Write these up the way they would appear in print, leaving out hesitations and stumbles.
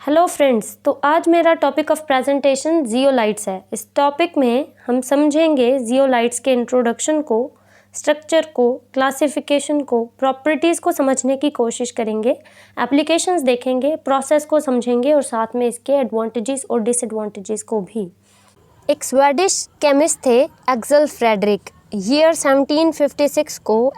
Hello friends, तो आज मेरा टॉपिक ऑफ प्रेजेंटेशन जियोलाइट्स है। इस टॉपिक में हम समझेंगे जियोलाइट्स के इंट्रोडक्शन को, स्ट्रक्चर को, क्लासिफिकेशन को, प्रॉपर्टीज़ को समझने की कोशिश करेंगे, एप्लीकेशंस देखेंगे, प्रोसेस को समझेंगे और साथ में इसके एडवांटेजेस और डिसएडवांटेजेस को भी। एक स्वीडिश केमिस्ट थे एक्सेल फ्रेडरिक। ईयर 1756 को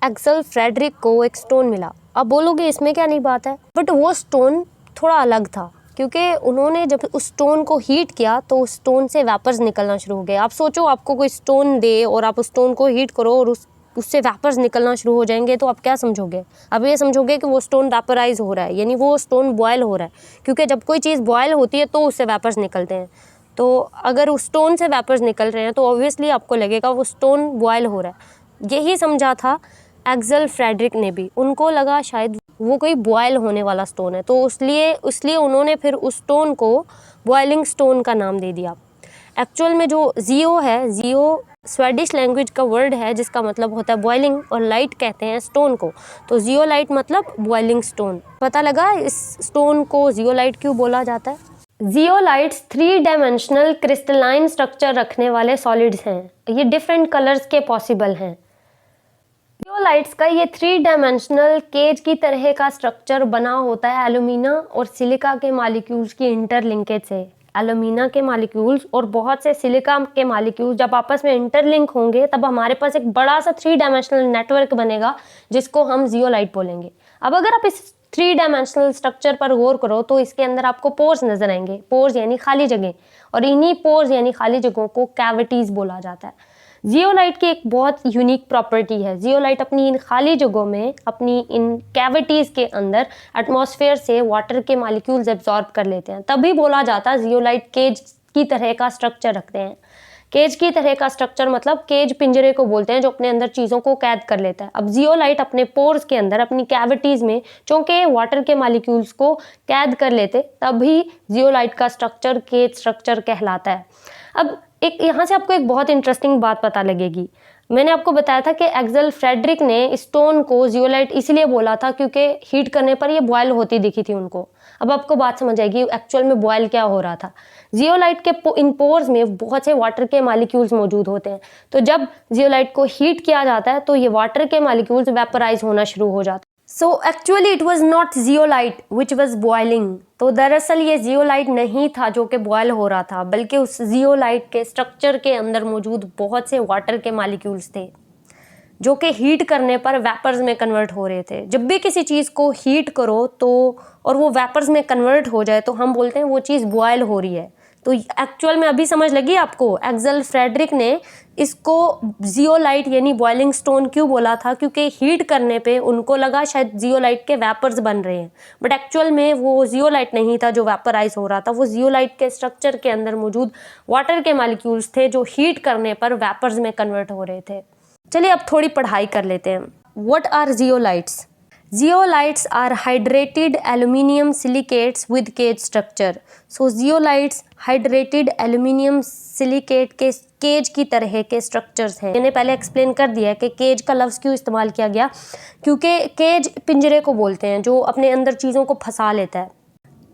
एक्सेल फ्रेडरिक को एक स्टोन मिला। अब बोलोगे इसमें क्या नई बात है, बट वो स्टोन थोड़ा अलग था क्योंकि उन्होंने जब उस स्टोन को हीट किया तो उस स्टोन से वेपर्स निकलना शुरू हो गए। आप सोचो, आपको कोई स्टोन दे और आप उस स्टोन को हीट करो और उससे वेपर्स निकलना शुरू हो जाएंगे, तो आप क्या समझोगे? अब ये समझोगे कि वो स्टोन वेपराइज हो रहा है, यानी वो स्टोन बॉयल हो रहा है, क्योंकि जब कोई चीज़ बॉयल होती है तो उससे वेपर्स निकलते हैं। तो अगर उस स्टोन से वेपर्स निकल रहे हैं तो ऑब्वियसली आपको लगेगा वो स्टोन बॉयल हो रहा है। यही समझा था एक्सेल फ्रेडरिक ने भी। उनको लगा शायद वो कोई बॉयल होने वाला स्टोन है, तो इसलिए उन्होंने फिर उस स्टोन को बॉइलिंग स्टोन का नाम दे दिया। एक्चुअल में जो जियो है, जियो स्वेडिश लैंग्वेज का वर्ड है जिसका मतलब होता है बॉइलिंग, और लाइट कहते हैं स्टोन को, तो जियोलाइट मतलब बॉइलिंग स्टोन। पता लगा इस स्टोन को जियोलाइट क्यों बोला जाता है? जियोलाइट्स 3 डायमेंशनल क्रिस्टलाइन स्ट्रक्चर रखने वाले सॉलिड्स हैं। ये डिफरेंट कलर्स के पॉसिबल हैं। जियोलाइट्स का ये 3 डायमेंशनल केज की तरह का स्ट्रक्चर बना होता है एल्यूमिना और सिलिका के मॉलिक्यूल्स की इंटरलिंकेज से। एल्यूमिना के मॉलिक्यूल्स और बहुत से सिलिका के मॉलिक्यूल्स जब आपस में इंटरलिंक होंगे तब हमारे पास एक बड़ा सा 3 डायमेंशनल नेटवर्क बनेगा जिसको हम जियोलाइट बोलेंगे। अब अगर आप इस 3 डायमेंशनल स्ट्रक्चर पर गौर करो तो इसके अंदर आपको पोर्स नजर आएंगे। पोर्स यानी खाली जगह, और इन्हीं पोर्स यानी खाली जगहों को कैविटीज बोला जाता है। जियोलाइट की एक बहुत यूनिक प्रॉपर्टी है। जियोलाइट अपनी इन खाली जगहों में, अपनी इन कैविटीज के अंदर एटमॉस्फेयर से वाटर के मॉलिक्यूल्स एब्जॉर्ब कर लेते हैं। तभी बोला जाता है जियोलाइट केज की तरह का स्ट्रक्चर रखते हैं। केज की तरह का स्ट्रक्चर मतलब केज पिंजरे को बोलते हैं जो अपने अंदर चीज़ों को कैद कर लेता है। अब जियोलाइट अपने पोर्स के अंदर, अपनी कैविटीज में चूंकि वाटर के मॉलिक्यूल्स को कैद कर लेते, तभी जियोलाइट का स्ट्रक्चर केज स्ट्रक्चर कहलाता है। अब एक यहाँ से आपको एक बहुत इंटरेस्टिंग बात पता लगेगी। मैंने आपको बताया था कि एक्सेल फ्रेडरिक ने स्टोन को जियोलाइट इसलिए बोला था क्योंकि हीट करने पर ये बॉयल होती दिखी थी उनको। अब आपको बात समझ आएगी एक्चुअल में बॉयल क्या हो रहा था। जियोलाइट के इन पोर्स में बहुत से वाटर के मॉलिक्यूल्स मौजूद होते हैं, तो जब जियोलाइट को हीट किया जाता है तो ये वाटर के मॉलिक्यूल्स वेपराइज होना शुरू हो जाते हैं। So actually it was not zeolite which was boiling. तो दरअसल ये जियोलाइट नहीं था जो कि बॉयल हो रहा था, बल्कि उस जियोलाइट के स्ट्रक्चर के अंदर मौजूद बहुत से वाटर के मॉलिक्यूल्स थे जो कि हीट करने पर वेपर्स में कन्वर्ट हो रहे थे। जब भी किसी चीज़ को हीट करो तो और वो वेपर्स में कन्वर्ट हो जाए तो हम बोलते हैं वो चीज़ बॉयल हो रही है। तो एक्चुअल में अभी समझ लगी आपको, एक्सेल फ्रेडरिक ने इसको जियोलाइट यानी बॉइलिंग स्टोन क्यों बोला था, क्योंकि हीट करने पे उनको लगा शायद जियोलाइट के वेपर्स बन रहे हैं, बट एक्चुअल में वो जियोलाइट नहीं था जो वेपराइज हो रहा था। वो जियोलाइट के स्ट्रक्चर के अंदर मौजूद वाटर के मॉलिक्यूल्स थे जो हीट करने पर वेपर्स में कन्वर्ट हो रहे थे। चलिए अब थोड़ी पढ़ाई कर लेते हैं। What are zeolites? Zeolites are hydrated aluminium silicates with cage structure. So zeolites hydrated aluminium silicate के केज की तरह के स्ट्रक्चर्स हैं। मैंने पहले एक्सप्लेन कर दिया कि केज का लफ्ज़ क्यों इस्तेमाल किया गया, क्योंकि केज पिंजरे को बोलते हैं जो अपने अंदर चीज़ों को फंसा लेता है।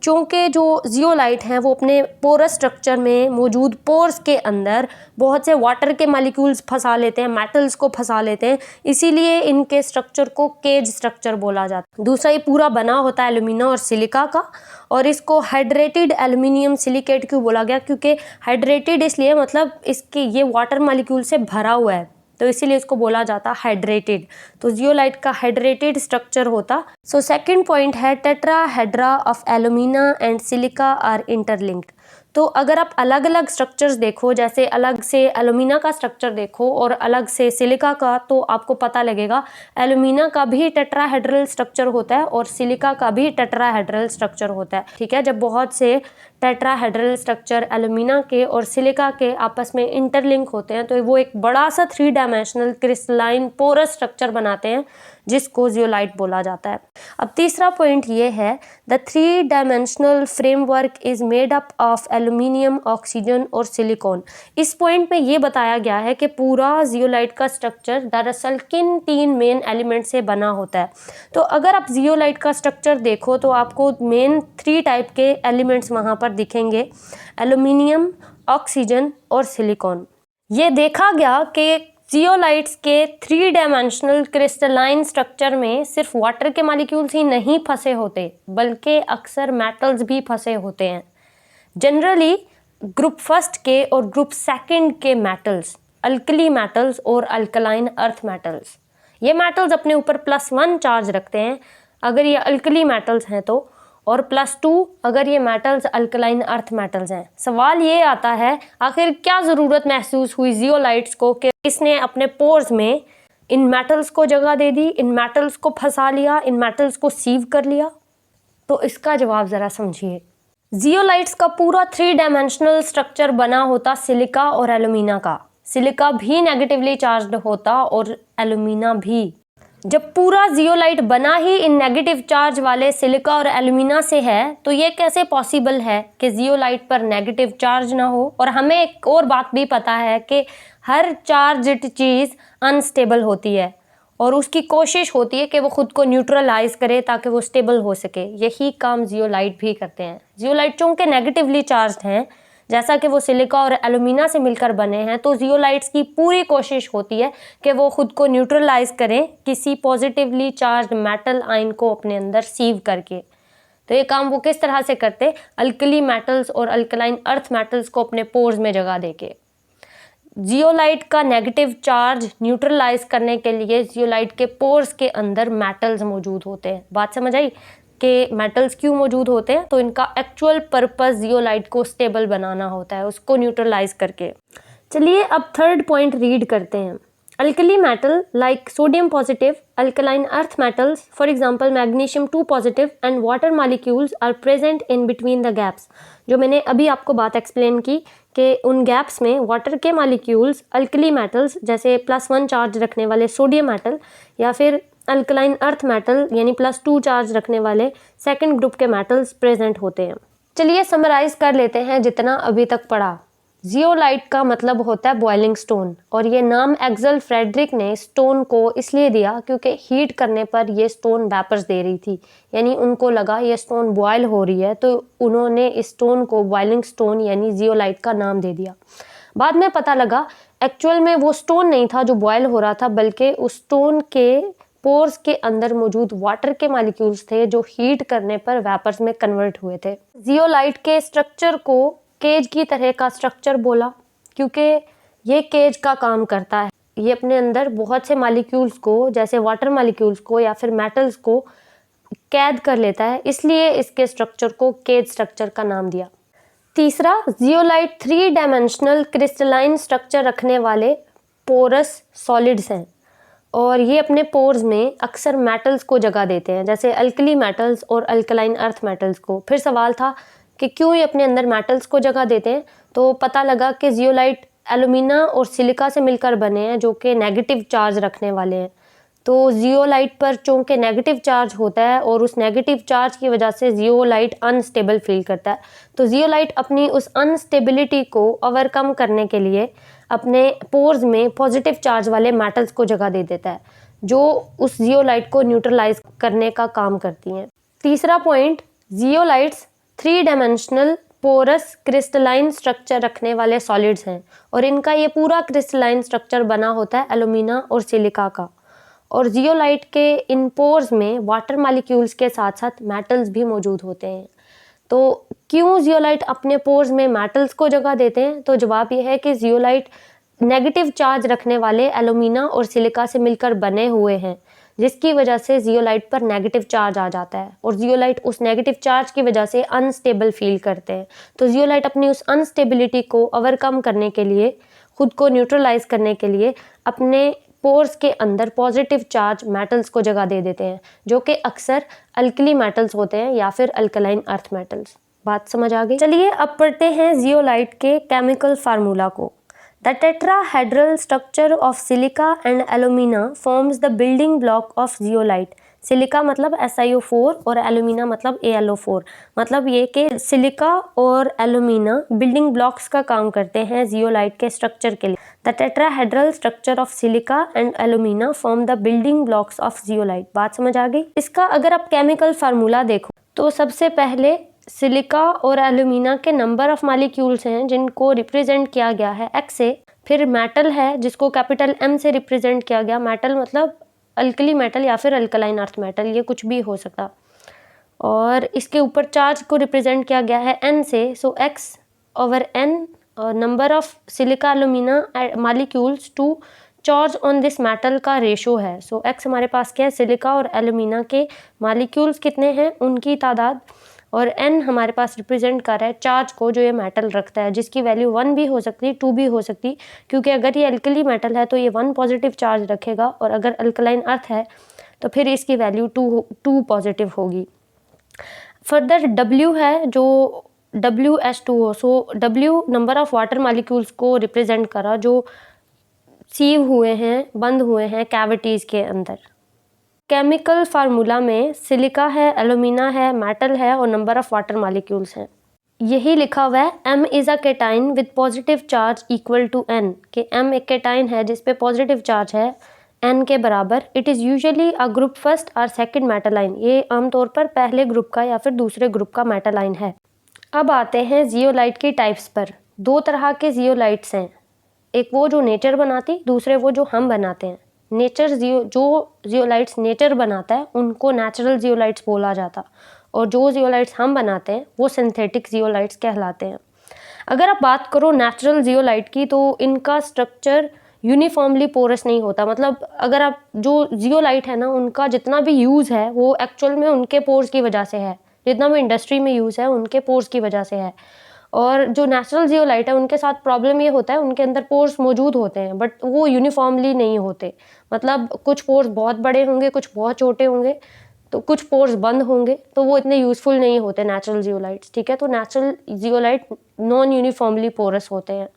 चूँकि जो जियोलाइट हैं वो अपने पोरस स्ट्रक्चर में मौजूद पोर्स के अंदर बहुत से वाटर के मॉलिक्यूल्स फंसा लेते हैं, मेटल्स को फंसा लेते हैं, इसीलिए इनके स्ट्रक्चर को केज स्ट्रक्चर बोला जाता है। दूसरा, ये पूरा बना होता है एल्यूमिना और सिलिका का, और इसको हाइड्रेटेड एल्यूमिनियम सिलिकेट क्यों बोला गया, क्योंकि हाइड्रेटेड इसलिए मतलब इसके ये वाटर मॉलिक्यूल से भरा हुआ है, तो इसीलिए इसको बोला जाता हाइड्रेटेड। तो जियोलाइट का हाइड्रेटेड स्ट्रक्चर होता। सो सेकंड पॉइंट है tetrahedra of alumina and silica are interlinked. तो अगर आप अलग अलग स्ट्रक्चर्स देखो, जैसे अलग से एल्यूमिना का स्ट्रक्चर देखो और अलग से सिलिका का, तो आपको पता लगेगा एल्यूमिना का भी टेट्राहेड्रल स्ट्रक्चर होता है और सिलिका का भी टेट्राहेड्रल स्ट्रक्चर होता है। ठीक है, जब बहुत से टेट्राहेड्रल स्ट्रक्चर एल्यूमिना के और सिलिका के आपस में इंटरलिंक होते हैं तो वो एक बड़ा सा 3 डायमेंशनल क्रिस्टलाइन पोरस स्ट्रक्चर बनाते हैं जिसको जियोलाइट बोला जाता है। अब तीसरा पॉइंट ये है, the 3 dimensional framework is made up of aluminium, oxygen और सिलिकॉन। इस पॉइंट में ये बताया गया है कि पूरा जियोलाइट का स्ट्रक्चर दरअसल किन 3 मेन एलिमेंट से बना होता है। तो अगर आप जियोलाइट का स्ट्रक्चर देखो तो आपको मेन 3 टाइप के एलिमेंट्स वहाँ पर दिखेंगे, एल्यूमिनियम, ऑक्सीजन और सिलिकॉन। ये देखा गया कि जियोलाइट्स के 3 डायमेंशनल क्रिस्टलाइन स्ट्रक्चर में सिर्फ वाटर के मॉलिक्यूल्स ही नहीं फंसे होते, बल्कि अक्सर मेटल्स भी फंसे होते हैं। जनरली ग्रुप फर्स्ट के और ग्रुप सेकंड के मेटल्स, अल्कली मेटल्स और अल्कलाइन अर्थ मेटल्स, ये मेटल्स अपने ऊपर +1 चार्ज रखते हैं अगर ये अल्कली मेटल्स हैं तो, और +2 अगर ये मेटल्स अल्कलाइन अर्थ मेटल्स हैं। सवाल ये आता है, आखिर क्या ज़रूरत महसूस हुई जियोलाइट्स को कि इसने अपने पोर्स में इन मेटल्स को जगह दे दी, इन मेटल्स को फंसा लिया, इन मेटल्स को सीव कर लिया? तो इसका जवाब ज़रा समझिए। जियोलाइट्स का पूरा 3 डायमेंशनल स्ट्रक्चर बना होता सिलिका और एल्यूमिना का। सिलिका भी नेगेटिवली चार्ज्ड होता और एल्यूमिना भी। जब पूरा जियोलाइट बना ही इन नेगेटिव चार्ज वाले सिलिका और एल्यूमिना से है, तो ये कैसे पॉसिबल है कि जियोलाइट पर नेगेटिव चार्ज ना हो? और हमें एक और बात भी पता है कि हर चार्ज्ड चीज़ अनस्टेबल होती है और उसकी कोशिश होती है कि वो खुद को न्यूट्रलाइज करे ताकि वो स्टेबल हो सके। यही काम जियोलाइट भी करते हैं। जियोलाइट चूँकि नेगेटिवली चार्ज्ड हैं, जैसा कि वो सिलिका और एल्यूमिना से मिलकर बने हैं, तो जियोलाइट्स की पूरी कोशिश होती है कि वो खुद को न्यूट्रलाइज करें किसी पॉजिटिवली चार्ज्ड मेटल आयन को अपने अंदर सीव करके। तो ये काम वो किस तरह से करते? अल्कली मेटल्स और अल्कलाइन अर्थ मेटल्स को अपने पोर्स में जगह देके। जियोलाइट का नेगेटिव चार्ज न्यूट्रलाइज करने के लिए जियोलाइट के पोर्स के अंदर मेटल्स मौजूद होते हैं। बात समझ आई कि मेटल्स क्यों मौजूद होते हैं? तो इनका एक्चुअल पर्पस जियोलाइट को स्टेबल बनाना होता है, उसको न्यूट्रलाइज करके। चलिए अब थर्ड पॉइंट रीड करते हैं। Alkali metal like sodium positive, alkaline earth metals for example magnesium 2 positive and water molecules are present in between the gaps. जो मैंने अभी आपको बात एक्सप्लेन की कि उन गैप्स में वाटर के मॉलिक्यूल्स, अल्कली मेटल्स जैसे +1 चार्ज रखने वाले सोडियम मेटल या फिर अल्कलाइन अर्थ मेटल यानी +2 चार्ज रखने वाले सेकंड ग्रुप के मेटल्स प्रेजेंट होते हैं। चलिए समराइज कर लेते हैं जितना अभी तक पढ़ा। जियोलाइट का मतलब होता है बॉइलिंग स्टोन, और ये नाम एक्सेल फ्रेडरिक ने स्टोन को इसलिए दिया क्योंकि हीट करने पर ये स्टोन वेपर्स दे रही थी, यानी उनको लगा ये स्टोन बॉयल हो रही है, तो उन्होंने इस स्टोन को बॉइलिंग स्टोन यानी जियोलाइट का नाम दे दिया। बाद में पता लगा एक्चुअल में वो स्टोन नहीं था जो बॉयल हो रहा था, बल्कि उस स्टोन के पोर्स के अंदर मौजूद वाटर के मॉलिक्यूल्स थे जो हीट करने पर वेपर्स में कन्वर्ट हुए थे। जियोलाइट के स्ट्रक्चर को केज की तरह का स्ट्रक्चर बोला क्योंकि ये केज का काम करता है। ये अपने अंदर बहुत से मॉलिक्यूल्स को, जैसे वाटर मॉलिक्यूल्स को या फिर मेटल्स को कैद कर लेता है, इसलिए इसके स्ट्रक्चर को केज स्ट्रक्चर का नाम दिया। तीसरा, जियोलाइट 3 डायमेंशनल क्रिस्टलाइन स्ट्रक्चर रखने वाले पोरस सॉलिड्स हैं और ये अपने पोर्स में अक्सर मेटल्स को जगह देते हैं, जैसे अल्कली मेटल्स और अल्कलाइन अर्थ मेटल्स को। फिर सवाल था कि क्यों ये अपने अंदर मेटल्स को जगह देते हैं, तो पता लगा कि जियोलाइट एल्यूमिना और सिलिका से मिलकर बने हैं जो कि नेगेटिव चार्ज रखने वाले हैं। तो जियोलाइट पर चूँकि नेगेटिव चार्ज होता है और उस नेगेटिव चार्ज की वजह से जियोलाइट अनस्टेबल फील करता है, तो जियोलाइट अपनी उस अनस्टेबिलिटी को ओवरकम करने के लिए अपने पोर्स में पॉजिटिव चार्ज वाले मेटल्स को जगह दे देता है, जो उस जियोलाइट को न्यूट्रलाइज करने का काम करती हैं। तीसरा point, zeolites 3 dimensional porous crystalline structure रखने वाले सॉलिड्स हैं और इनका ये पूरा क्रिस्टलाइन स्ट्रक्चर बना होता है एल्यूमिना और सिलिका का। और जियोलाइट के इन पोर्स में वाटर मॉलिक्यूल्स के साथ साथ मेटल्स भी मौजूद होते हैं। तो क्यों जियोलाइट अपने पोर्स में मेटल्स को जगह देते हैं? तो जवाब ये है कि जियोलाइट नेगेटिव चार्ज रखने वाले एल्यूमिना और सिलिका से मिलकर बने हुए हैं, जिसकी वजह से जियोलाइट पर नेगेटिव चार्ज आ जाता है और जियोलाइट उस नेगेटिव चार्ज की वजह से अनस्टेबल फील करते हैं। तो जियोलाइट अपनी उस अनस्टेबिलिटी को ओवरकम करने के लिए, खुद को न्यूट्रलाइज करने के लिए अपने पोर्स के अंदर पॉजिटिव चार्ज मेटल्स को जगह दे देते हैं, जो कि अक्सर अल्कली मेटल्स होते हैं या फिर अल्कलाइन अर्थ मेटल्स। बात समझ आ गई? चलिए अब पढ़ते हैं जियोलाइट के केमिकल फार्मूला को। The tetrahedral structure of silica and alumina forms the building block of zeolite. Silica मतलब SiO4 और एलुमिना मतलब AlO4। मतलब ये कि सिलिका और एलुमिना बिल्डिंग ब्लॉक्स का काम करते हैं जियोलाइट के स्ट्रक्चर के लिए। The tetrahedral structure of silica and alumina form the building blocks of zeolite. बात समझ आ गई? इसका अगर आप केमिकल फार्मूला देखो तो सबसे पहले सिलिका और एलुमिना के नंबर ऑफ मॉलिक्यूल्स हैं जिनको रिप्रेजेंट किया गया है X से। फिर मेटल है जिसको कैपिटल M से रिप्रेजेंट किया गया। मेटल मतलब अल्कली मेटल या फिर अल्कलाइन अर्थ मेटल, ये कुछ भी हो सकता। और इसके ऊपर चार्ज को रिप्रेजेंट किया गया है N से। So X/N number of silica alumina molecules to charge on this metal का रेशो है। सो X हमारे पास क्या है, सिलिका और एलुमिना के मॉलिक्यूल्स कितने हैं उनकी तादाद, और N हमारे पास रिप्रेजेंट कर रहा है चार्ज को जो ये मेटल रखता है, जिसकी वैल्यू 1 भी हो सकती, 2 भी हो सकती, क्योंकि अगर ये अल्कली मेटल है तो ये 1 पॉजिटिव चार्ज रखेगा, और अगर अल्कलाइन अर्थ है तो फिर इसकी वैल्यू 2 पॉजिटिव होगी। फर्दर W है जो WH2O। So W number of water molecules को रिप्रेजेंट करा जो सीव हुए हैं, बंद हुए हैं कैविटीज़ के अंदर। केमिकल फार्मूला में सिलिका है, एलुमिना है, मेटल है और नंबर ऑफ वाटर मॉलिक्यूल्स हैं। यही लिखा हुआ है M is a cation with positive charge equal to N, कि M एक केटाइन है जिस पे पॉजिटिव चार्ज है N के बराबर। It is usually a group first और सेकंड मेटालाइन, ये आमतौर पर पहले ग्रुप का या फिर दूसरे ग्रुप का मेटालाइन है। अब आते हैं जियोलाइट की टाइप्स पर। 2 तरह के जियोलाइट्स हैं, एक वो जो नेचर बनाती, दूसरे वो जो हम बनाते हैं। जो जियोलाइट्स नेचर बनाता है उनको नेचुरल जियोलाइट्स बोला जाता, और जो जियोलाइट्स हम बनाते हैं वो सिंथेटिक जियोलाइट्स कहलाते हैं। अगर आप बात करो नेचुरल जियोलाइट की तो इनका स्ट्रक्चर यूनिफॉर्मली पोरस नहीं होता। मतलब अगर आप जो जियोलाइट है ना उनका जितना भी यूज़ है वो एक्चुअल में उनके पोर्स की वजह से है, जितना भी इंडस्ट्री में यूज़ है उनके पोर्स की वजह से है। और जो नेचुरल जियोलाइट है उनके साथ प्रॉब्लम ये होता है, उनके अंदर पोर्स मौजूद होते हैं बट वो यूनिफॉर्मली नहीं होते। मतलब कुछ पोर्स बहुत बड़े होंगे, कुछ बहुत छोटे होंगे, तो कुछ पोर्स बंद होंगे, तो वो इतने यूज़फुल नहीं होते नेचुरल जियोलाइट्स। ठीक है, तो natural zeolite non uniformly porous होते हैं।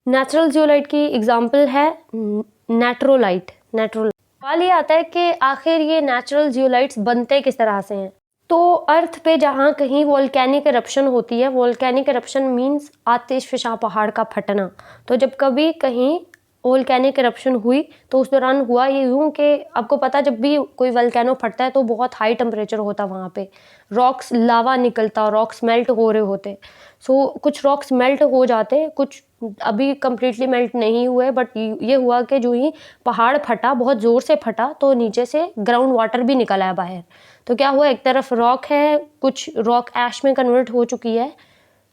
नेचुरल जियोलाइट की एग्जांपल है नेट्रोलाइट। सवाल ये आता है कि आखिर ये नेचुरल जियोलाइट्स बनते किस तरह से हैं। तो अर्थ पे जहाँ कहीं वोल्केनिक इरप्शन होती है, वोल्केनिक इरप्शन मीन्स आतिशफ़शा पहाड़ का फटना। तो जब कभी कहीं वोल्केनिक इरप्शन हुई तो उस दौरान हुआ ये यूँ कि आपको पता जब भी कोई वोल्केनो फटता है तो बहुत हाई टेम्परेचर होता वहाँ पे, रॉक्स लावा निकलता, रॉक्स मेल्ट हो रहे होते। सो कुछ रॉक्स मेल्ट हो जाते, कुछ अभी कम्प्लीटली मेल्ट नहीं हुए, बट ये हुआ कि जो ही पहाड़ फटा, बहुत ज़ोर से फटा, तो नीचे से ग्राउंड वाटर भी निकल आया बाहर। तो क्या हुआ, एक तरफ रॉक है, कुछ रॉक ऐश में कन्वर्ट हो चुकी है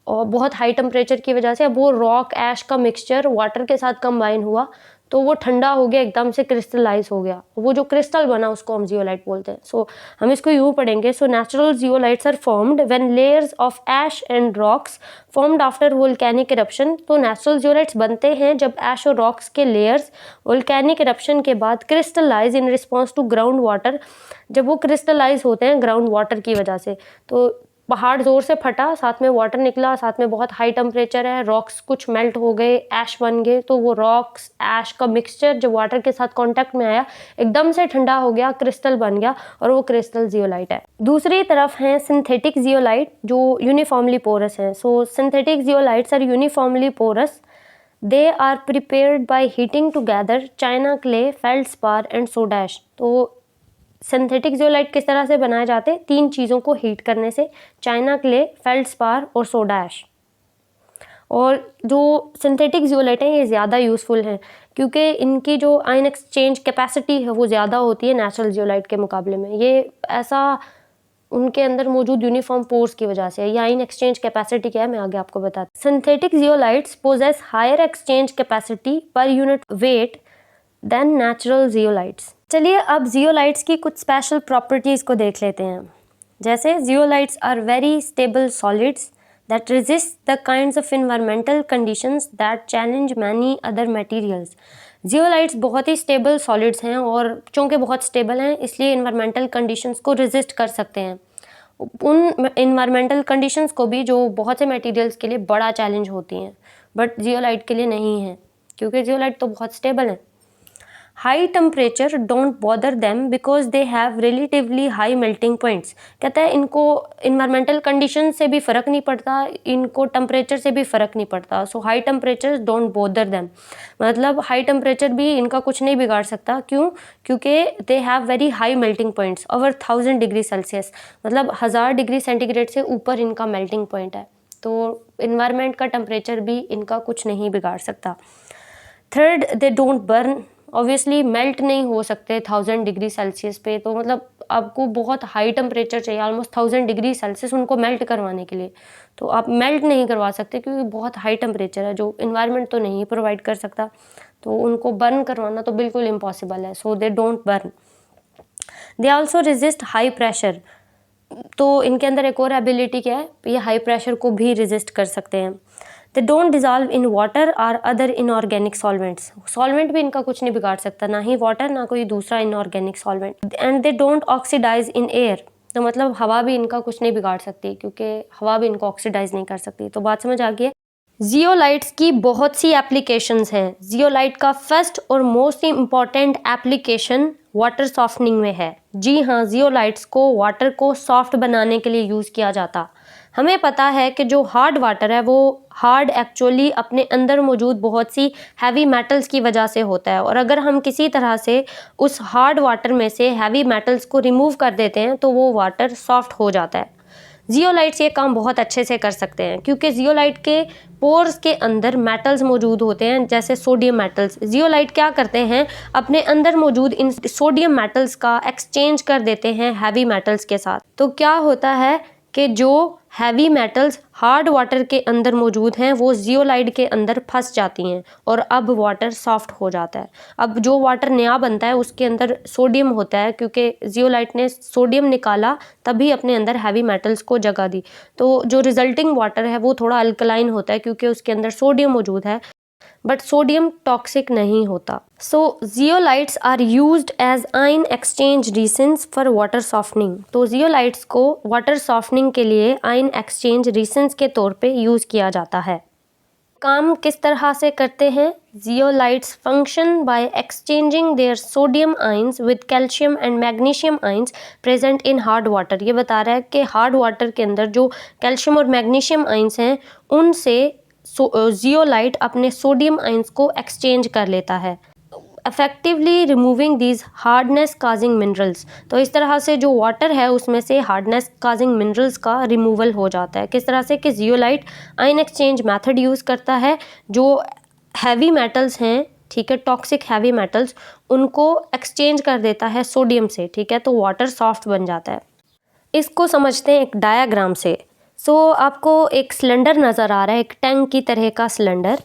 और बहुत हाई टेम्परेचर की वजह से अब वो रॉक ऐश का मिक्सचर वाटर के साथ कंबाइन हुआ तो वो ठंडा हो गया, एकदम से क्रिस्टलाइज हो गया। वो जो क्रिस्टल बना उसको हम जियोलाइट बोलते हैं। सो हम इसको यूँ पढ़ेंगे। So natural zeolites are formed when layers of ash and rocks formed after volcanic eruption. तो नेचुरल जियोलाइट्स बनते हैं जब ऐश और रॉक्स के लेयर्स वोल्केनिक इरप्शन के बाद crystallize in response to ground water, जब वो क्रिस्टलाइज होते हैं ग्राउंड वाटर की वजह से। तो पहाड़ ज़ोर से फटा, साथ में वाटर निकला, साथ में बहुत हाई टेम्परेचर है, रॉक्स कुछ मेल्ट हो गए, ऐश बन गए, तो वो रॉक्स ऐश का मिक्सचर जब वाटर के साथ कांटेक्ट में आया एकदम से ठंडा हो गया, क्रिस्टल बन गया, और वो क्रिस्टल जियोलाइट है। दूसरी तरफ हैं सिंथेटिक जियोलाइट जो यूनिफॉर्मली पोरस हैं। So synthetic zeolites are uniformly porous. They are prepared by heating together china clay, feldspar and soda ash. तो सिंथेटिक जियोलाइट किस तरह से बनाए जाते हैं, 3 चीज़ों को हीट करने से, चाइना क्ले, फेल्डस्पार और सोडा ऐश। और जो सिंथेटिक जियोलाइट हैं ये ज़्यादा यूज़फुल हैं क्योंकि इनकी जो आयन एक्सचेंज कैपेसिटी है वो ज़्यादा होती है नेचुरल जियोलाइट के मुकाबले में। ये ऐसा उनके अंदर मौजूद यूनिफॉर्म पोर्स की वजह से। ये आयन एक्सचेंज कैपेसिटी क्या है मैं आगे आपको बताती हूँ। Synthetic zeolites possess higher exchange capacity per unit weight than natural zeolites. चलिए अब जियोलाइट्स की कुछ स्पेशल प्रॉपर्टीज़ को देख लेते हैं। जैसे zeolites are very stable solids that resist the kinds of environmental conditions that challenge many other materials. Zeolites बहुत ही स्टेबल सॉलिड्स हैं और चूँकि बहुत स्टेबल हैं इसलिए इन्वायरमेंटल कंडीशंस को रेजिस्ट कर सकते हैं, उन इन्वायरमेंटल कंडीशंस को भी जो बहुत से मटेरियल्स के लिए बड़ा चैलेंज होती हैं। बट जियोलाइट के लिए नहीं है, क्योंकि जियोलाइट तो बहुत स्टेबल है। High temperature don't bother them because they have relatively high melting points. कहता है इनको इन्वायरमेंटल कंडीशन से भी फ़र्क नहीं पड़ता, इनको टेम्परेचर से भी फ़र्क नहीं पड़ता। So high temperature don't bother them, मतलब हाई टेम्परेचर भी इनका कुछ नहीं बिगाड़ सकता। क्यों? क्योंकि they have very high melting points over 1000 degree Celsius, मतलब 1000 डिग्री सेंटीग्रेड से ऊपर इनका मेल्टिंग पॉइंट है। तो इन्वायरमेंट का टेम्परेचर भी इनका कुछ नहीं बिगाड़ सकता। Third, they don't burn. Obviously melt नहीं हो सकते 1000 डिग्री सेल्सियस पे, तो मतलब आपको बहुत हाई टेम्परेचर चाहिए, ऑलमोस्ट 1000 डिग्री सेल्सियस उनको मेल्ट करवाने के लिए। तो आप मेल्ट नहीं करवा सकते क्योंकि बहुत हाई टेम्परेचर है जो इन्वायरमेंट तो नहीं प्रोवाइड कर सकता, तो उनको बर्न करवाना तो बिल्कुल इम्पॉसिबल है। So they don't burn. They also resist high pressure. तो इनके अंदर एक और एबिलिटी क्या है, ये हाई प्रेशर को भी रेजिस्ट कर सकते हैं। They don't dissolve in water और अदर इनऑर्गेनिक सॉल्वेंट्स। सॉल्वेंट भी इनका कुछ नहीं बिगाड़ सकता, ना ही वाटर ना कोई दूसरा inorganic solvent. And they don't oxidize in air. तो मतलब हवा भी इनका कुछ नहीं बिगाड़ सकती, क्योंकि हवा भी इनको ऑक्सीडाइज नहीं कर सकती। तो बात समझ आ गई है। जियोलाइट्स की बहुत सी एप्लीकेशंस हैं। जियोलाइट का फर्स्ट और most important application water softening में है। जी हाँ, जियोलाइट्स को वाटर को सॉफ्ट बनाने के लिए यूज़ किया जाता। हमें पता है कि जो हार्ड वाटर है वो हार्ड एक्चुअली अपने अंदर मौजूद बहुत सी हैवी मेटल्स की वजह से होता है, और अगर हम किसी तरह से उस हार्ड वाटर में से हैवी मेटल्स को रिमूव कर देते हैं तो वो वाटर सॉफ्ट हो जाता है। जियोलाइट्स ये काम बहुत अच्छे से कर सकते हैं, क्योंकि जियोलाइट के पोर्स के अंदर मेटल्स मौजूद होते हैं, जैसे सोडियम मेटल्स। जियोलाइट क्या करते हैं, अपने अंदर मौजूद इन सोडियम मेटल्स का एक्सचेंज कर देते हैं हैवी मेटल्स के साथ। तो क्या होता है कि जो हैवी मेटल्स हार्ड वाटर के अंदर मौजूद हैं वो जियोलाइट के अंदर फंस जाती हैं, और अब वाटर सॉफ्ट हो जाता है। अब जो वाटर नया बनता है उसके अंदर सोडियम होता है, क्योंकि जियोलाइट ने सोडियम निकाला तभी अपने अंदर हैवी मेटल्स को जगह दी। तो जो रिजल्टिंग वाटर है वो थोड़ा अल्कलाइन होता है, क्योंकि उसके अंदर सोडियम मौजूद है, बट सोडियम टॉक्सिक नहीं होता। So zeolites are used as ion exchange resins for water softening. तो जियोलाइट्स को वाटर सॉफ्टनिंग के लिए आयन एक्सचेंज रीसेंस के तौर पे यूज़ किया जाता है। काम किस तरह से करते हैं? Zeolites function by exchanging their sodium ions with calcium and magnesium ions present in hard water. ये बता रहा है कि हार्ड वाटर के अंदर जो कैल्शियम और मैग्नीशियम आयंस हैं उनसे जियोलाइट अपने सोडियम आयंस को एक्सचेंज कर लेता है, effectively removing these hardness causing minerals. तो इस तरह से जो वाटर है उसमें से हार्डनेस काजिंग मिनरल्स का रिमूवल हो जाता है। किस तरह से कि zeolite ion exchange method use करता है, जो हैवी मेटल्स हैं, ठीक है, टॉक्सिक हैवी मेटल्स, उनको एक्सचेंज कर देता है सोडियम से, ठीक है, तो वाटर सॉफ्ट बन जाता है। इसको समझते हैं एक डायाग्राम से। आपको एक सिलेंडर नज़र आ रहा है, एक टैंक की तरह का सिलेंडर,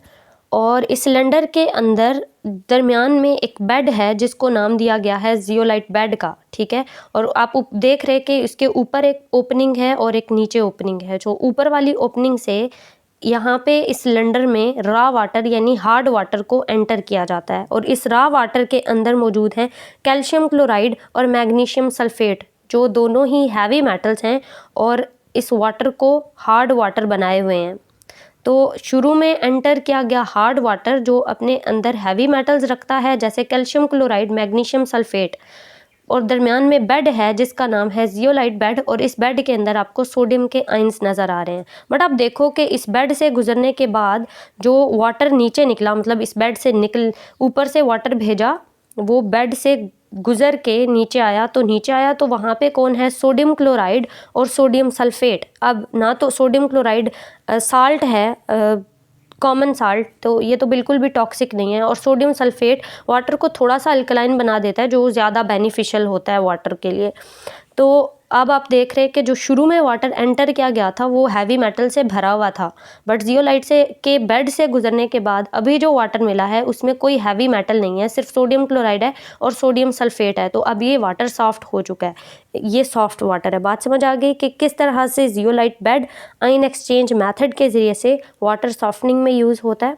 और इस सिलेंडर के अंदर दरमियान में एक बेड है जिसको नाम दिया गया है जियोलाइट बेड का, ठीक है। और आप देख रहे हैं कि इसके ऊपर एक ओपनिंग है और एक नीचे ओपनिंग है। जो ऊपर वाली ओपनिंग से यहाँ पे इस सिलेंडर में रॉ वाटर यानी हार्ड वाटर को एंटर किया जाता है, और इस रॉ वाटर के अंदर मौजूद हैं कैल्शियम क्लोराइड और मैग्नीशियम सल्फेट, जो दोनों ही हैवी मेटल्स हैं और इस वाटर को हार्ड वाटर बनाए हुए हैं। तो शुरू में एंटर किया गया हार्ड वाटर जो अपने अंदर हैवी मेटल्स रखता है, जैसे कैल्शियम क्लोराइड, मैग्नीशियम सल्फेट, और दरमियान में बेड है जिसका नाम है जियोलाइट बेड, और इस बेड के अंदर आपको सोडियम के आयंस नज़र आ रहे हैं। बट आप देखो कि इस बेड से गुजरने के बाद जो वाटर नीचे निकला, मतलब इस बेड से ऊपर से वाटर भेजा, वो बेड से गुजर के नीचे आया, तो वहाँ पे कौन है? सोडियम क्लोराइड और सोडियम सल्फेट। अब ना तो सोडियम क्लोराइड साल्ट है, कॉमन साल्ट, तो ये तो बिल्कुल भी टॉक्सिक नहीं है, और सोडियम सल्फेट वाटर को थोड़ा सा अल्कलाइन बना देता है, जो ज़्यादा बेनिफिशियल होता है वाटर के लिए। तो अब आप देख रहे हैं कि जो शुरू में वाटर एंटर किया गया था वो हैवी मेटल से भरा हुआ था, बट जियोलाइट से के बेड से गुजरने के बाद अभी जो वाटर मिला है उसमें कोई हैवी मेटल नहीं है, सिर्फ सोडियम क्लोराइड है और सोडियम सल्फेट है। तो अब ये वाटर सॉफ्ट हो चुका है, ये सॉफ्ट वाटर है। बात समझ आ गई कि किस तरह से zeolite bed ion exchange method के ज़रिए से वाटर सॉफ्टनिंग में यूज़ होता है।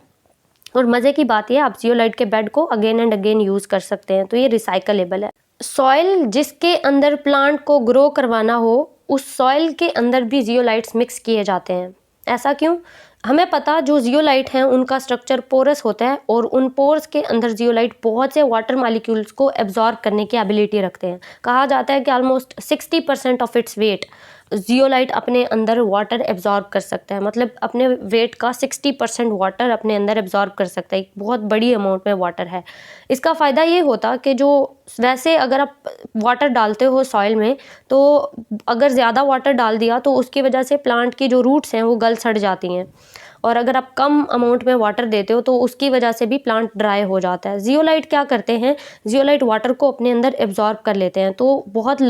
और मज़े की बात यह, आप जियोलाइट के बेड को अगेन एंड अगेन यूज़ कर सकते हैं, तो ये रिसाइकलेबल है। सॉइल जिसके अंदर प्लांट को ग्रो करवाना हो, उस सॉइल के अंदर भी जियोलाइट्स मिक्स किए जाते हैं। ऐसा क्यों? हमें पता जो जियोलाइट हैं उनका स्ट्रक्चर पोरस होता है और उन पोर्स के अंदर जियोलाइट बहुत से वाटर मॉलिक्यूल्स को एब्जॉर्ब करने की एबिलिटी रखते हैं। कहा जाता है कि almost 60% of its weight zeolite अपने अंदर वाटर एब्जॉर्ब कर सकता है, मतलब अपने वेट का 60% वाटर अपने अंदर एब्जॉर्ब कर सकता है। एक बहुत बड़ी अमाउंट में वाटर है। इसका फ़ायदा ये होता कि जो वैसे अगर आप वाटर डालते हो सॉइल में, तो अगर ज़्यादा वाटर डाल दिया तो उसकी वजह से प्लांट की जो रूट्स हैं वो गल सड़ जाती हैं, और अगर आप कम अमाउंट में वाटर देते हो तो उसकी वजह से भी प्लांट ड्राई हो जाता है। जियोलाइट क्या करते हैं, जियोलाइट वाटर को अपने अंदर एब्जॉर्ब कर लेते हैं, तो बहुत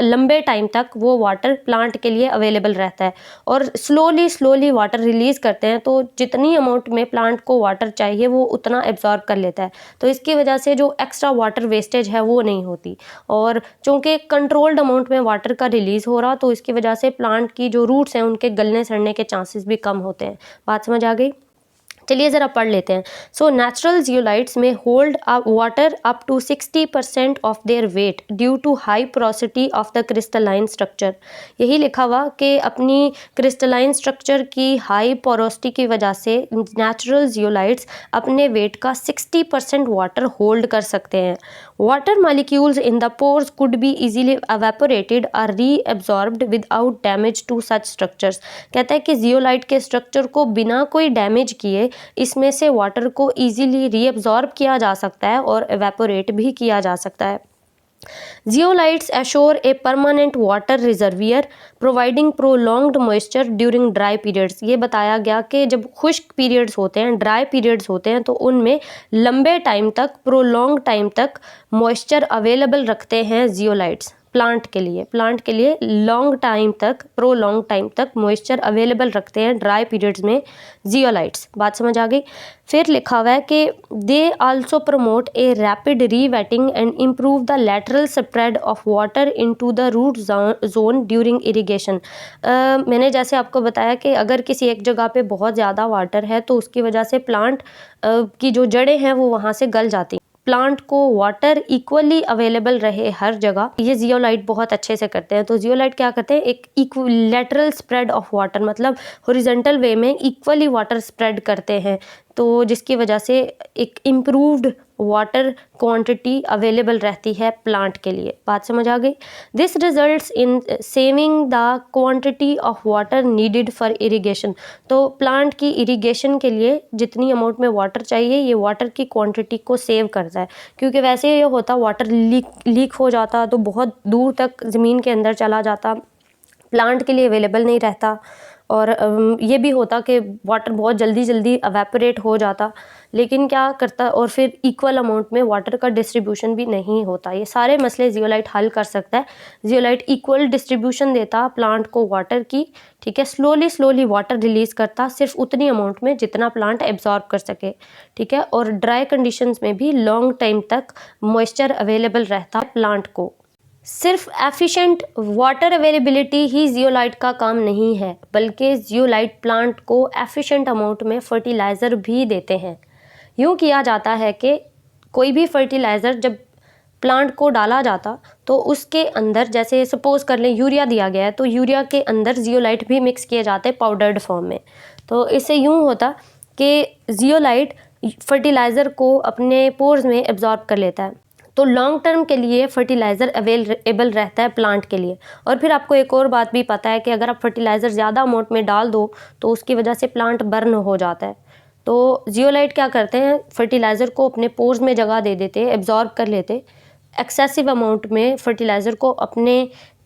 लंबे टाइम तक वो वाटर प्लांट के लिए अवेलेबल रहता है और स्लोली वाटर रिलीज़ करते हैं, तो जितनी अमाउंट में प्लांट को वाटर चाहिए वो उतना एब्जॉर्ब कर लेता है। तो इसकी वजह से जो एक्स्ट्रा वाटर वेस्टेज है वो नहीं होती, और चूँकि कंट्रोल्ड अमाउंट में वाटर का रिलीज़ हो रहा, तो इसकी वजह से प्लांट की जो रूट्स हैं उनके गलने सड़ने के चांसेस भी कम होते हैं। बात समझ आ गई? चलिए ज़रा पढ़ लेते हैं। सो नेचुरल जियोलाइट्स में hold water up to 60% of their weight due to high porosity of the crystalline structure. यही लिखा हुआ कि अपनी क्रिस्टलाइन स्ट्रक्चर की हाई पोरोसिटी की वजह से नेचुरल जियोलाइट्स अपने वेट का 60% वाटर होल्ड कर सकते हैं। Water molecules in the pores could be easily evaporated और reabsorbed without damage to such structures. कहता है कि जियोलाइट के स्ट्रक्चर को बिना कोई डैमेज किए इसमें से वाटर को इजीली रीअब्सॉर्ब किया जा सकता है और एवेपोरेट भी किया जा सकता है। Zeolites assure a permanent water reservoir providing prolonged moisture during dry periods। ये बताया गया कि जब खुश्क पीरियड्स होते हैं, ड्राई पीरियड्स होते हैं, तो उनमें लंबे टाइम तक, प्रोलॉन्ग टाइम तक मॉइस्चर अवेलेबल रखते हैं जियोलाइट्स। प्लांट के लिए लॉन्ग टाइम तक, प्रोलॉन्ग टाइम तक मॉइस्चर अवेलेबल रखते हैं ड्राई पीरियड्स में जियोलाइट्स। बात समझ आ गई? फिर लिखा हुआ है कि they also promote a rapid rewetting and improve the lateral spread of water into the root zone during irrigation. मैंने जैसे आपको बताया कि अगर किसी एक जगह पे बहुत ज़्यादा वाटर है तो उसकी वजह से प्लांट की जो जड़ें हैं वो वहाँ से गल जाती हैं। प्लांट को वाटर इक्वली अवेलेबल रहे हर जगह, ये जियोलाइट बहुत अच्छे से करते हैं। तो जियोलाइट क्या करते हैं, एक लैटरल स्प्रेड ऑफ वाटर, मतलब हॉरिजॉन्टल वे में इक्वली वाटर स्प्रेड करते हैं, तो जिसकी वजह से एक इम्प्रूव्ड वाटर क्वांटिटी अवेलेबल रहती है प्लांट के लिए। बात समझ आ गई? This results in saving the quantity of water needed for irrigation. तो प्लांट की इरिगेशन के लिए जितनी अमाउंट में वाटर चाहिए, ये वाटर की क्वांटिटी को सेव करता है, क्योंकि वैसे ये होता वाटर लीक हो जाता तो बहुत दूर तक ज़मीन के अंदर चला जाता, प्लांट के लिए अवेलेबल नहीं रहता, और ये भी होता कि वाटर बहुत जल्दी एवेपोरेट हो जाता, लेकिन क्या करता, और फिर इक्वल अमाउंट में वाटर का डिस्ट्रीब्यूशन भी नहीं होता। ये सारे मसले जियोलाइट हल कर सकता है। जियोलाइट इक्वल डिस्ट्रीब्यूशन देता प्लांट को वाटर की, ठीक है, स्लोली वाटर रिलीज़ करता सिर्फ उतनी अमाउंट में जितना प्लांट एब्जॉर्ब कर सके, ठीक है, और ड्राई कंडीशंस में भी लॉन्ग टाइम तक मॉइस्चर अवेलेबल रहता प्लांट को। सिर्फ एफिशिएंट वाटर अवेलेबिलिटी ही जियोलाइट का काम नहीं है, बल्कि जियोलाइट प्लांट को एफिशिएंट अमाउंट में फर्टिलाइज़र भी देते हैं। यूँ किया जाता है कि कोई भी फर्टिलाइज़र जब प्लांट को डाला जाता तो उसके अंदर, जैसे सपोज कर लें यूरिया दिया गया है, तो यूरिया के अंदर जियोलाइट भी मिक्स किए जाते हैं पाउडर्ड फॉर्म में। तो इससे यूँ होता कि जियोलाइट फर्टिलाइज़र को अपने पोर्स में एब्जॉर्ब कर लेता है, तो लॉन्ग टर्म के लिए फर्टिलाइज़र अवेलेबल रहता है प्लांट के लिए। और फिर आपको एक और बात भी पता है कि अगर आप फर्टिलाइज़र ज़्यादा अमाउंट में डाल दो तो उसकी वजह से प्लांट बर्न हो जाता है। तो जियोलाइट क्या करते हैं, फर्टिलाइज़र को अपने पोर्स में जगह दे देते, एब्जॉर्ब कर लेते, एक्सेसिव अमाउंट में फर्टिलाइज़र को अपने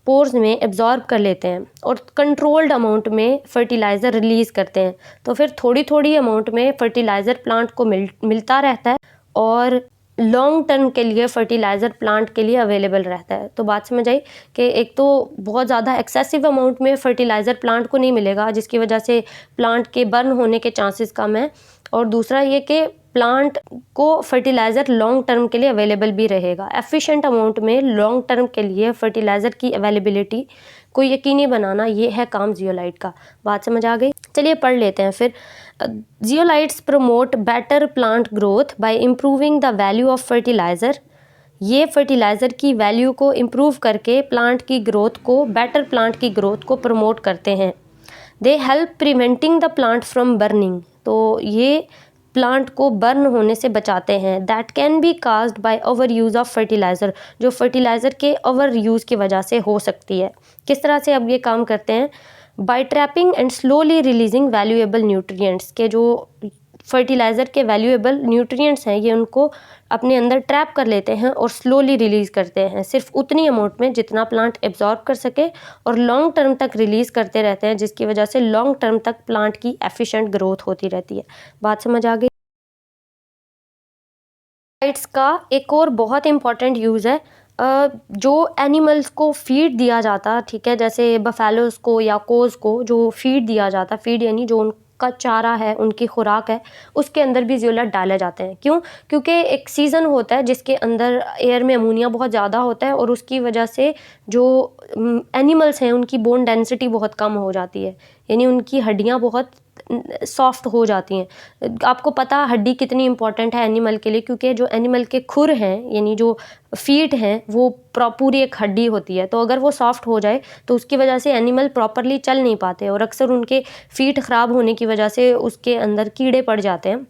पोर्स में एब्जॉर्ब कर लेते हैं और कंट्रोल्ड अमाउंट में फर्टिलाइज़र रिलीज़ करते हैं। तो फिर थोड़ी अमाउंट में फर्टिलाइज़र प्लांट को मिलता रहता है और लॉन्ग टर्म के लिए फर्टिलाइज़र प्लांट के लिए अवेलेबल रहता है। तो बात समझ आई कि एक तो बहुत ज़्यादा एक्सेसिव अमाउंट में फर्टिलाइज़र प्लांट को नहीं मिलेगा, जिसकी वजह से प्लांट के बर्न होने के चांसेस कम है, और दूसरा ये कि प्लांट को फर्टिलाइज़र लॉन्ग टर्म के लिए अवेलेबल भी रहेगा। एफिशिएंट अमाउंट में लॉन्ग टर्म के लिए फर्टिलाइज़र की अवेलेबिलिटी को यकीनी बनाना, ये है काम जियोलाइट का। बात समझ आ गई? चलिए पढ़ लेते हैं फिर। Zeolites promote better plant growth by improving the value of fertiliser. ये फर्टिलाइज़र की वैल्यू को इम्प्रूव करके प्लांट की ग्रोथ को, बेटर प्लांट की ग्रोथ को प्रमोट करते हैं। They help preventing the plant from burning, तो ये प्लांट को बर्न होने से बचाते हैं। That can be caused by over use of fertiliser, जो फर्टिलाइज़र के ओवर यूज़ की वजह से हो सकती है। किस तरह से अब ये काम करते हैं? By trapping and slowly releasing valuable nutrients, के जो फर्टिलाइज़र के वैल्यूएबल न्यूट्रिएंट्स हैं ये उनको अपने अंदर ट्रैप कर लेते हैं और स्लोली रिलीज़ करते हैं, सिर्फ उतनी अमाउंट में जितना प्लांट एब्जॉर्ब कर सके, और लॉन्ग टर्म तक रिलीज़ करते रहते हैं, जिसकी वजह से लॉन्ग टर्म तक प्लांट की एफिशिएंट ग्रोथ होती रहती है। बात समझ आ गई? पेस्टिसाइड्स का एक और बहुत इंपॉर्टेंट यूज़ है, जो एनिमल्स को फीड दिया जाता, ठीक है, जैसे बफेलोज़ को या कोज़ को जो फीड दिया जाता, फीड यानी जो उनका चारा है, उनकी खुराक है, उसके अंदर भी ज़ियोलाइट डाले जाते हैं। क्यों? क्योंकि एक सीज़न होता है जिसके अंदर एयर में अमोनिया बहुत ज़्यादा होता है, और उसकी वजह से जो एनिमल्स हैं उनकी बोन डेंसिटी बहुत कम हो जाती है, यानी उनकी हड्डियाँ बहुत सॉफ्ट हो जाती हैं। आपको पता हड्डी कितनी इंपॉर्टेंट है एनिमल के लिए, क्योंकि जो एनिमल के खुर हैं यानी जो फीट हैं वो पूरी एक हड्डी होती है, तो अगर वो सॉफ्ट हो जाए तो उसकी वजह से एनिमल प्रॉपरली चल नहीं पाते, और अक्सर उनके फीट ख़राब होने की वजह से उसके अंदर कीड़े पड़ जाते हैं,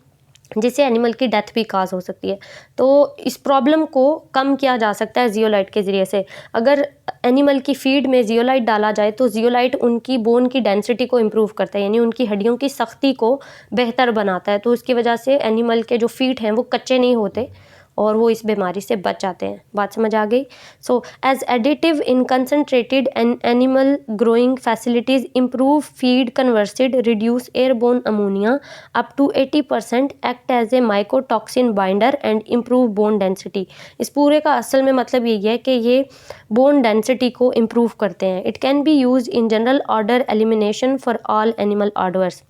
जिससे एनिमल की डेथ भी काज हो सकती है। तो इस प्रॉब्लम को कम किया जा सकता है ज़ियोलाइट के ज़रिए से। अगर एनिमल की फीड में ज़ियोलाइट डाला जाए तो ज़ियोलाइट उनकी बोन की डेंसिटी को इम्प्रूव करता है, यानी उनकी हड्डियों की सख्ती को बेहतर बनाता है, तो उसकी वजह से एनिमल के जो फीट हैं वो कच्चे नहीं होते और वो इस बीमारी से बच जाते हैं। बात समझ आ गई? So as additive in concentrated and animal growing facilities improve feed conversion reduce airborne ammonia up to 80%, act as a mycotoxin binder and improve bone density. इस पूरे का असल में मतलब यही है कि ये बोन डेंसिटी को इम्प्रूव करते हैं। It can be use in general order elimination for all animal orders.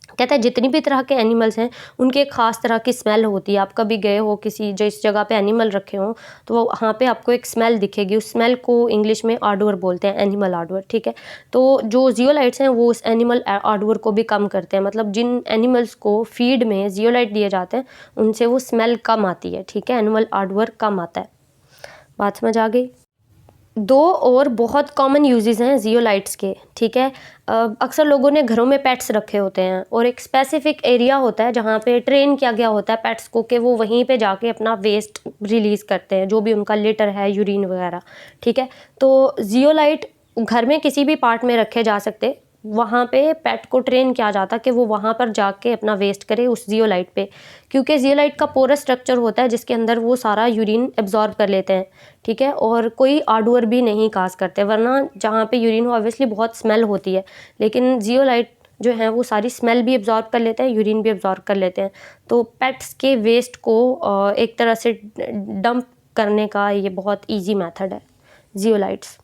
कहता है जितनी भी तरह के एनिमल्स हैं उनके एक ख़ास तरह की स्मेल होती है। आप कभी गए हो किसी जिस जगह पे एनिमल रखे हों तो वहाँ पे आपको एक स्मेल दिखेगी, उस स्मेल को इंग्लिश में ऑडोर बोलते हैं, एनिमल ऑडोर, ठीक है। तो जो ज़ियोलाइट्स हैं वो उस एनिमल ऑडोर को भी कम करते हैं, मतलब जिन एनिमल्स को फीड में ज़ियोलाइट दिए जाते हैं उनसे वो स्मेल कम आती है, ठीक है, एनिमल ऑडोर कम आता है। बात समझ आ गई? दो और बहुत कॉमन यूजेस हैं ज़ियोलाइट्स के, ठीक है। अक्सर लोगों ने घरों में पेट्स रखे होते हैं और एक स्पेसिफिक एरिया होता है जहाँ पे ट्रेन किया गया होता है पेट्स को कि वो वहीं पे जाके अपना वेस्ट रिलीज़ करते हैं, जो भी उनका लिटर है, यूरिन वगैरह, ठीक है। तो ज़ियोलाइट घर में किसी भी पार्ट में रखे जा सकते, वहाँ पे पेट को ट्रेन किया जाता कि वो वहाँ पर जाके अपना वेस्ट करे उस ज़ियोलाइट पे, क्योंकि ज़ियोलाइट का पोरस स्ट्रक्चर होता है जिसके अंदर वो सारा यूरिन एब्जॉर्ब कर लेते हैं, ठीक है, और कोई ऑडोर भी नहीं काज करते, वरना जहाँ पे यूरिन हो ऑब्वियसली बहुत स्मेल होती है, लेकिन ज़ियोलाइट जो है वो सारी स्मेल भी एब्जॉर्ब कर लेते हैं, यूरिन भी एब्जॉर्ब कर लेते हैं। तो पेट्स के वेस्ट को एक तरह से डंप करने का ये बहुत ईजी मेथड है ज़ियोलाइट्स।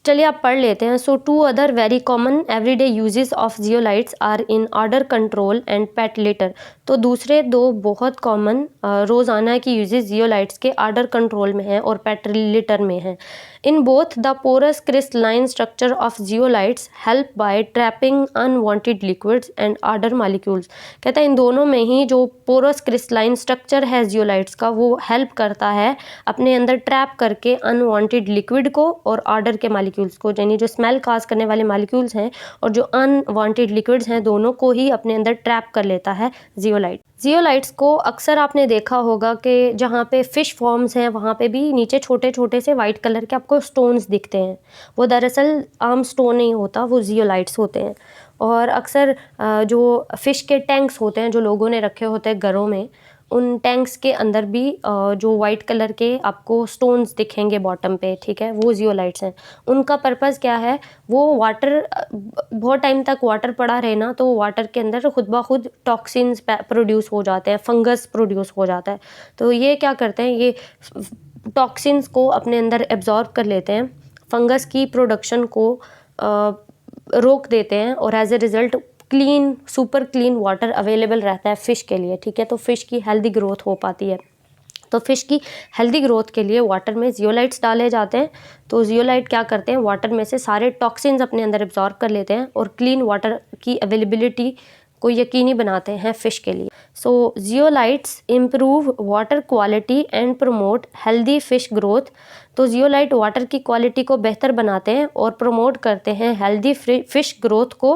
चलिए आप पढ़ लेते हैं। So two other very common everyday uses of zeolites are in odour control and pet litter. तो दूसरे दो बहुत कॉमन रोज़ाना की यूजेस ज़ियोलाइट्स के ऑर्डर कंट्रोल में हैं और पेट लिटर में हैं। In both the porous crystalline structure of zeolites help by trapping unwanted liquids and odour molecules. कहता है इन दोनों में ही जो पोरस क्रिस्टलाइन स्ट्रक्चर है ज़ियोलाइट्स का वो हेल्प करता है अपने अंदर ट्रैप करके अनवांटेड लिक्विड को और ऑर्डर के मॉलिक्यूल्स को, यानी जो स्मेल काज करने वाले मॉलिक्यूल्स हैं और जो अनवांटेड लिक्विड्स हैं दोनों को ही अपने अंदर ट्रैप कर लेता है ज़ियोलाइट। ज़ियोलाइट्स को अक्सर आपने देखा होगा कि जहाँ पे फ़िश फॉर्म्स हैं वहाँ पे भी नीचे छोटे छोटे से वाइट कलर के आपको स्टोन्स दिखते हैं, वो दरअसल आम स्टोन नहीं होता, वो ज़ियोलाइट्स होते हैं। और अक्सर जो फ़िश के टैंक्स होते हैं जो लोगों ने रखे होते हैं घरों में, उन टैंक्स के अंदर भी जो वाइट कलर के आपको स्टोन्स दिखेंगे बॉटम पे, ठीक है, वो ज़ियोलाइट्स हैं। उनका पर्पज़ क्या है? वो वाटर बहुत टाइम तक वाटर पड़ा रहे ना तो वाटर के अंदर खुद ब खुद टॉक्सिन्स प्रोड्यूस हो जाते हैं, फंगस प्रोड्यूस हो जाता है। तो ये क्या करते हैं, ये टॉक्सिन्स को अपने अंदर एब्जॉर्ब कर लेते हैं, फंगस की प्रोडक्शन को रोक देते हैं और as a result clean, super clean water available रहता है फ़िश के लिए, ठीक है। तो फ़िश की हेल्दी ग्रोथ हो पाती है। तो फ़िश की हेल्दी ग्रोथ के लिए वाटर में ज़ियोलाइट्स डाले जाते हैं। तो ज़ियोलाइट क्या करते हैं, वाटर में से सारे टॉक्सिन्स अपने अंदर एब्जॉर्ब कर लेते हैं और क्लीन वाटर की अवेलेबिलिटी को यकीनी बनाते हैं फ़िश के लिए। So zeolites improve water quality and promote healthy fish growth. तो जियोलाइट वाटर की क्वालिटी को बेहतर बनाते हैं और प्रमोट करते हैं हेल्दी फ़िश ग्रोथ को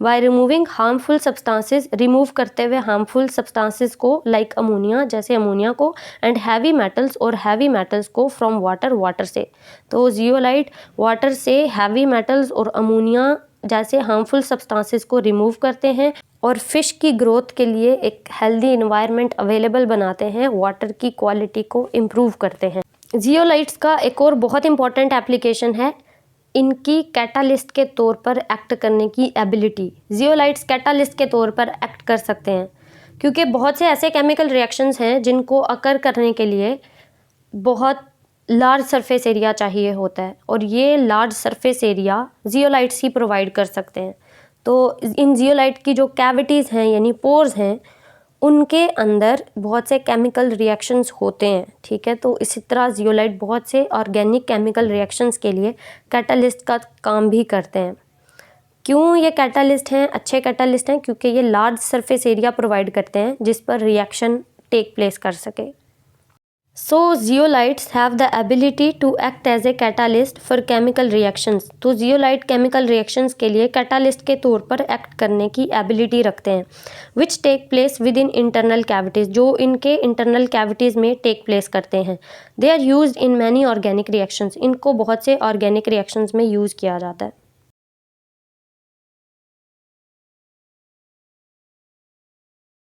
by removing harmful substances, remove करते हुए हार्मफुल सब्सटेंसेस को लाइक अमोनिया, जैसे अमोनिया को, एंड हैवी मेटल्स और हैवी मेटल्स को फ्रॉम वाटर से। तो जियोलाइट वाटर से हैवी मेटल्स और अमोनिया जैसे हार्मफुल सब्सटेंसेस को रिमूव करते हैं और फिश की ग्रोथ के लिए एक हेल्दी इन्वायरमेंट अवेलेबल बनाते हैं, वाटर की क्वालिटी को इम्प्रूव करते हैं। जियोलाइट्स का एक और बहुत इंपॉर्टेंट एप्लीकेशन है इनकी कैटालिस्ट के तौर पर एक्ट करने की एबिलिटी। जियोलाइट्स कैटालिस्ट के तौर पर एक्ट कर सकते हैं क्योंकि बहुत से ऐसे केमिकल रिएक्शंस हैं जिनको अकर करने के लिए बहुत लार्ज सरफेस एरिया चाहिए होता है और ये लार्ज सरफेस एरिया जियोलाइट्स ही प्रोवाइड कर सकते हैं। तो इन जियोलाइट की जो कैविटीज़ हैं यानी पोर्स हैं उनके अंदर बहुत से केमिकल रिएक्शंस होते हैं, ठीक है। तो इसी तरह जियोलाइट बहुत से ऑर्गेनिक केमिकल रिएक्शंस के लिए कैटालिस्ट का काम भी करते हैं। क्यों ये कैटालिस्ट हैं, अच्छे कैटालिस्ट हैं? क्योंकि ये लार्ज सरफेस एरिया प्रोवाइड करते हैं जिस पर रिएक्शन टेक प्लेस कर सके। So zeolites have the ability to act as a catalyst for chemical reactions। तो zeolite chemical reactions के लिए catalyst के तौर पर act करने की ability रखते हैं which take place within internal cavities, जो इनके internal cavities में take place करते हैं। They are used in many organic reactions। इनको बहुत से organic reactions में use किया जाता है।